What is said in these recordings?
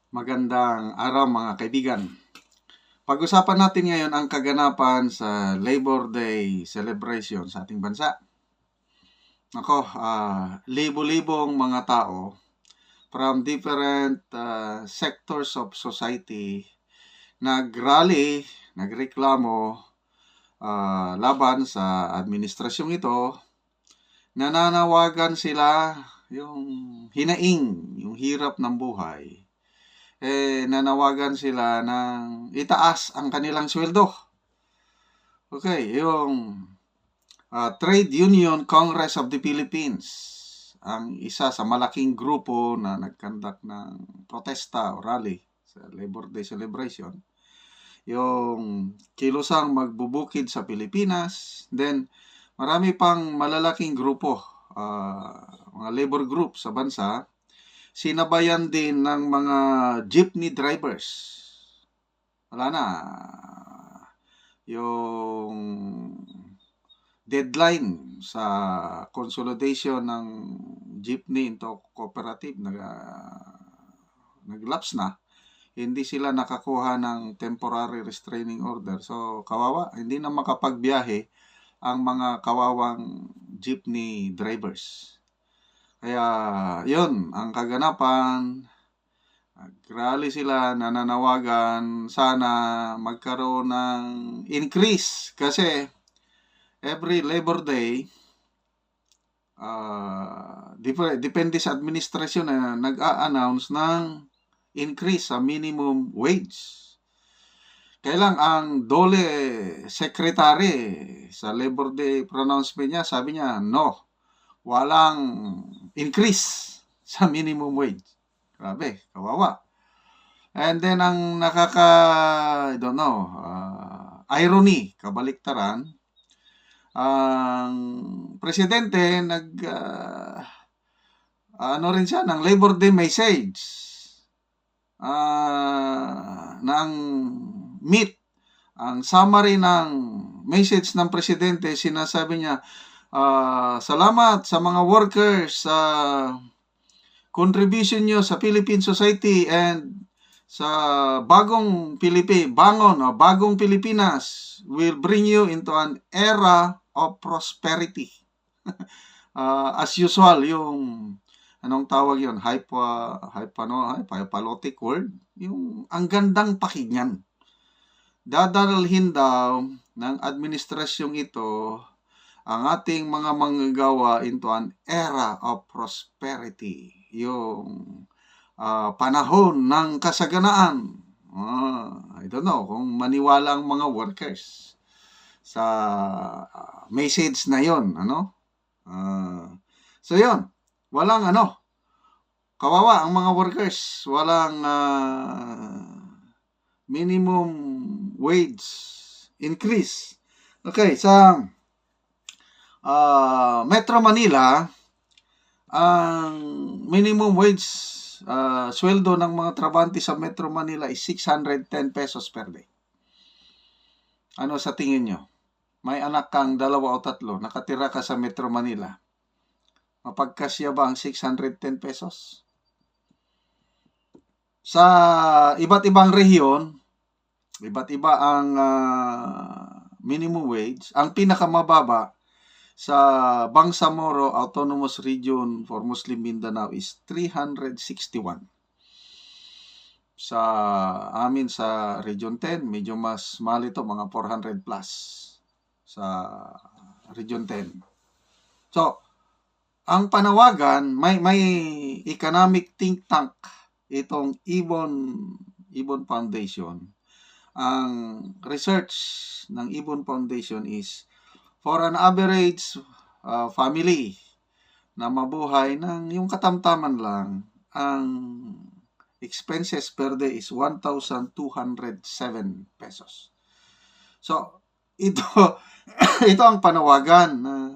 Magandang araw mga kaibigan. Pag-usapan natin ngayon ang kaganapan sa Labor Day celebration sa ating bansa. Ako, libo-libong mga tao from different sectors of society nag-rally, nagreklamo laban sa administrasyong ito. Nananawagan sila yung hinaing, yung hirap ng buhay. Nanawagan sila ng itaas ang kanilang sweldo. Okay, yung Trade Union Congress of the Philippines, ang isa sa malaking grupo na nagkandak ng protesta o rally sa Labor Day celebration, yung kilusang magbubukid sa Pilipinas, then marami pang malalaking grupo, mga labor group sa bansa, sinabayan din ng mga jeepney drivers. Wala na. Yung deadline sa consolidation ng jeepney into cooperative naglapse na. Hindi sila nakakuha ng temporary restraining order. So, kawawa. Hindi na makapagbiyahe ang mga kawawang jeepney drivers. Kaya, yun, ang kaganapan, nag-rally sila, nananawagan, sana magkaroon ng increase. Kasi, every Labor Day, depende sa administrasyon na nag-a-announce ng increase sa minimum wage. Kailang ang DOLE secretary sa Labor Day pronouncement niya, sabi niya, no, walang increase sa minimum wage. Grabe, kawawa. And then ang irony, kabaliktaran, ang presidente rin siya ng Labor Day message ng meet. Ang summary ng message ng presidente, sinasabi niya, salamat sa mga workers sa contribution nyo sa Philippine society and sa bagong Pilipinas will bring you into an era of prosperity. As usual, yung anong tawag yun? Hypalotic word? Yung ang gandang pakinggan. Dadalhin daw ng administrasyong ito ang ating mga manggagawa into an era of prosperity. Yung panahon ng kasaganaan. I don't know kung maniwala ang mga workers sa message na yon, ano? So yon, walang kawawa ang mga workers, walang minimum wage increase. Okay, sa Metro Manila, ang minimum wage sweldo ng mga trabahante sa Metro Manila is 610 pesos per day. Ano sa tingin nyo? May anak kang 2 o 3, nakatira ka sa Metro Manila. Mapagkasya ba ang 610 pesos? Sa iba't ibang rehiyon, iba't iba ang minimum wage. Ang pinakamababa sa Bangsamoro Autonomous Region for Muslim Mindanao is 361. Sa amin sa Region 10, medyo mas mahal ito, mga 400 plus sa Region 10. So, ang panawagan, may economic think tank itong Ibon Foundation. Ang research ng Ibon Foundation is for an average family na mabuhay ng yung katamtaman lang, ang expenses per day is 1,207 pesos. So, ito ang panawagan na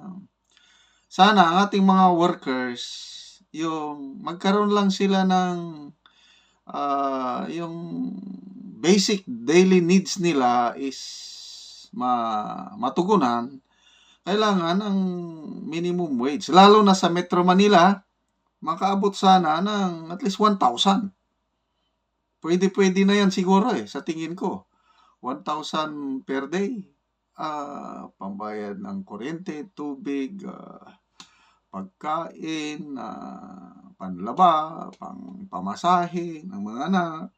sana ang ating mga workers, yung magkaroon lang sila ng yung basic daily needs nila is matugunan. Kailangan ng minimum wage. Lalo na sa Metro Manila, makaabot sana ng at least 1,000. Pwede na yan siguro sa tingin ko. 1,000 per day. Pambayad ng kuryente, tubig, pagkain, panlaba, pamasahe ng mga anak.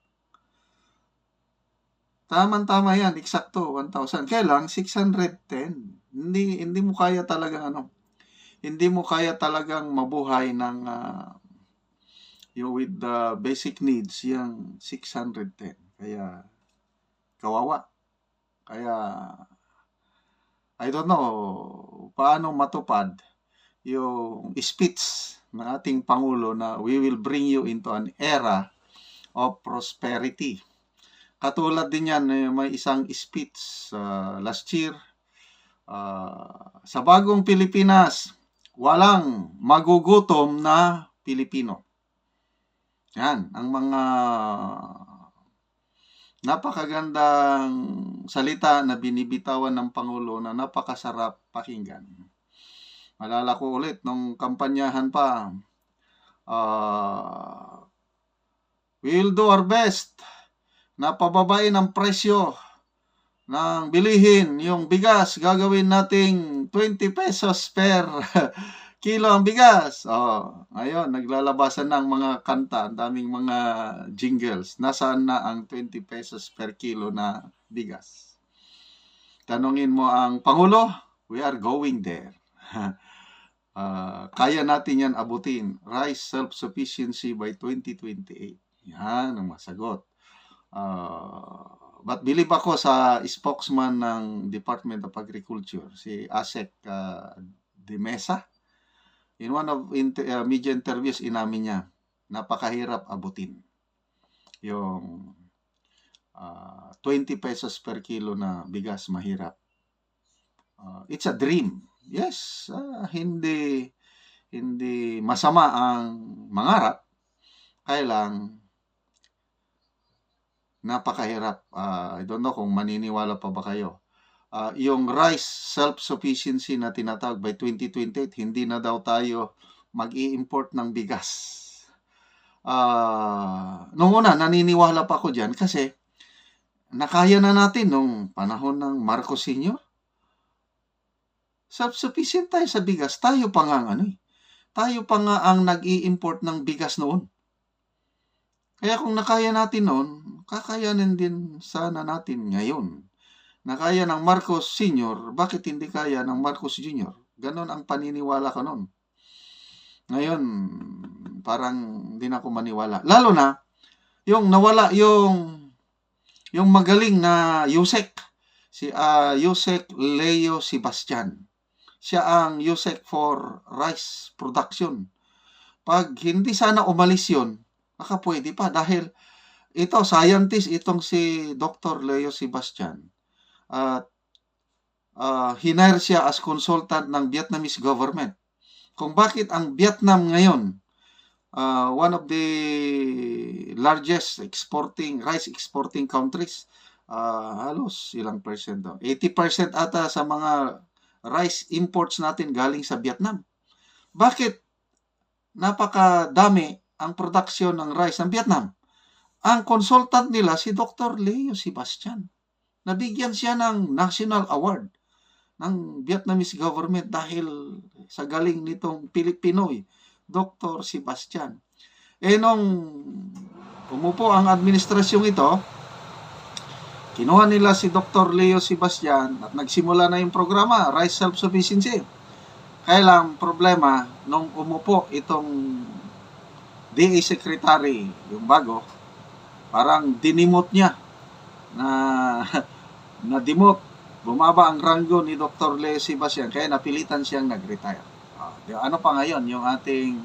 Tama yan, eksakto, 1,000. Kaya lang, 610. Hindi mo kaya talagang hindi mo kaya talagang mabuhay ng with the basic needs, yung 610. Kaya, kawawa. Kaya, I don't know paano matupad yung speech ng ating Pangulo na we will bring you into an era of prosperity. Katulad din yan, may isang speech last year, sa bagong Pilipinas, walang magugutom na Pilipino. Yan, ang mga napakagandang salita na binibitawan ng Pangulo na napakasarap pakinggan. Malala ko ulit, nung kampanyahan pa, we will do our best na pababain ang presyo ng bilihin. Yung bigas, gagawin nating 20 pesos per kilo ang bigas. Ngayon, naglalabasan ng mga kanta, ang daming mga jingles. Nasaan na ang 20 pesos per kilo na bigas? Tanungin mo ang Pangulo, we are going there. Kaya natin yan abutin. Rice self-sufficiency by 2028. Yan ang masagot. But believe ako sa spokesman ng Department of Agriculture, si Asek de Mesa. In one of media interviews, inamin niya, napakahirap abutin yung 20 pesos per kilo na bigas, mahirap. It's a dream. Yes, hindi masama ang mangarap. Kaya lang, napakahirap. I don't know kung maniniwala pa ba kayo. Yung rice self-sufficiency na tinatawag by 2028, hindi na daw tayo mag-i-import ng bigas. Noong una, naniniwala pa ako dyan kasi nakaya na natin nung panahon ng Marcos Sr. Self-sufficient tayo sa bigas. Tayo pa nga ang nag-i-import ng bigas noon. Kaya kung nakaya natin noon, kakayanin din sana natin ngayon. Nakaya ng Marcos Sr., bakit hindi kaya ng Marcos Jr.? Ganon ang paniniwala ko noon. Ngayon, parang hindi na ako maniwala. Lalo na, yung nawala yung magaling na Yusek, si Yusek Leo Sebastian. Siya ang Yusek for rice production. Pag hindi sana umalis yun, baka pwede pa dahil ito, scientist, itong si Dr. Leo Sebastian. At hinire siya as consultant ng Vietnamese government. Kung bakit ang Vietnam ngayon, one of the largest rice exporting countries, halos ilang percent daw? 80% ata sa mga rice imports natin galing sa Vietnam. Bakit napakadami ang production ng rice ng Vietnam? Ang consultant nila si Dr. Leo Sebastian. Nabigyan siya ng National Award ng Vietnamese government dahil sa galing nitong Pilipinoy, Dr. Sebastian. Nung umupo ang administrasyong ito, kinuha nila si Dr. Leo Sebastian at nagsimula na yung programa, Rice Self-Sufficiency. Kaya lang, problema, nung umupo itong DA Secretary, yung bago, parang dinimot niya na dimot. Bumaba ang ranggo ni Dr. Leo Sebastian, kaya napilitan siyang nag-retire. Ano pa ngayon yung ating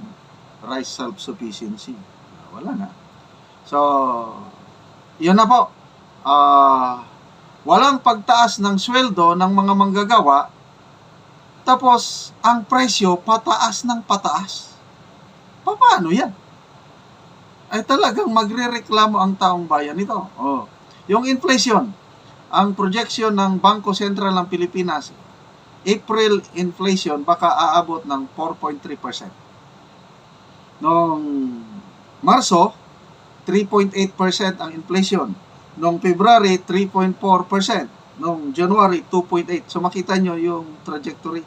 rice self-sufficiency? Wala na. So, yun na po. Walang pagtaas ng sweldo ng mga manggagawa, tapos ang presyo pataas ng pataas. Paano yan? Ay talagang magrereklamo ang taong bayan nito. Yung inflation, ang projection ng Bangko Sentral ng Pilipinas, April inflation baka aabot ng 4.3%. Noong Marso, 3.8% ang inflation. Noong February, 3.4%. Noong January, 2.8%. So makita nyo yung trajectory.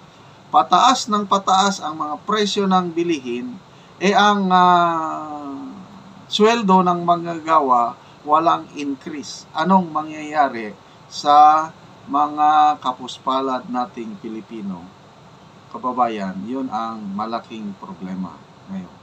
Pataas ng pataas ang mga presyo ng bilihin, ang sweldo ng manggagawa walang increase. Anong mangyayari sa mga kapuspalad nating Pilipino kababayan? Yun ang malaking problema ngayon.